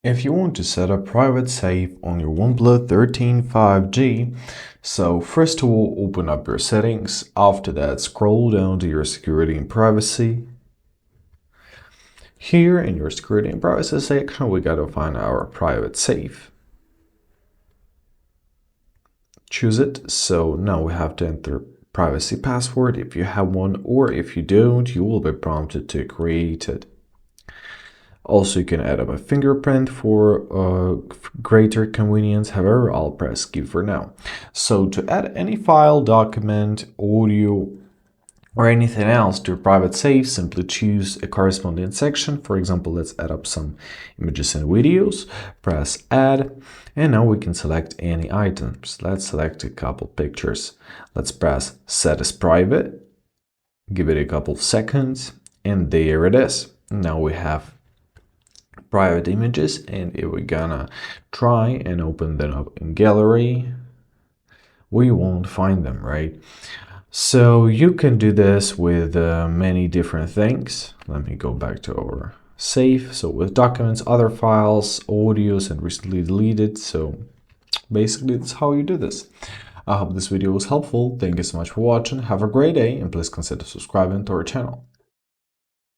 If you want to set a private safe on your OnePlus 13 5G, so first of all, open up your settings. After that, scroll down to your security and privacy. Here in your security and privacy section, we gotta find our private safe. Choose it. So now we have to enter privacy password if you have one, or if you don't, you will be prompted to create it. Also, you can add up a fingerprint for greater convenience. However, I'll press skip for now. So to add any file, document, audio, or anything else to your private safe, simply choose a corresponding section. For example, let's add up some images and videos, press add, and now we can select any items. Let's select a couple pictures. Let's press set as private, give it a couple seconds, and there it is. Now we have private images, and if we're gonna try and open them up in gallery, we won't find them, right? So you can do this with many different things. Let me go back to our safe. So with documents, other files, audios, and recently deleted. So basically that's how you do this. I hope this video was helpful. Thank you so much for watching. Have a great day, and please consider subscribing to our channel.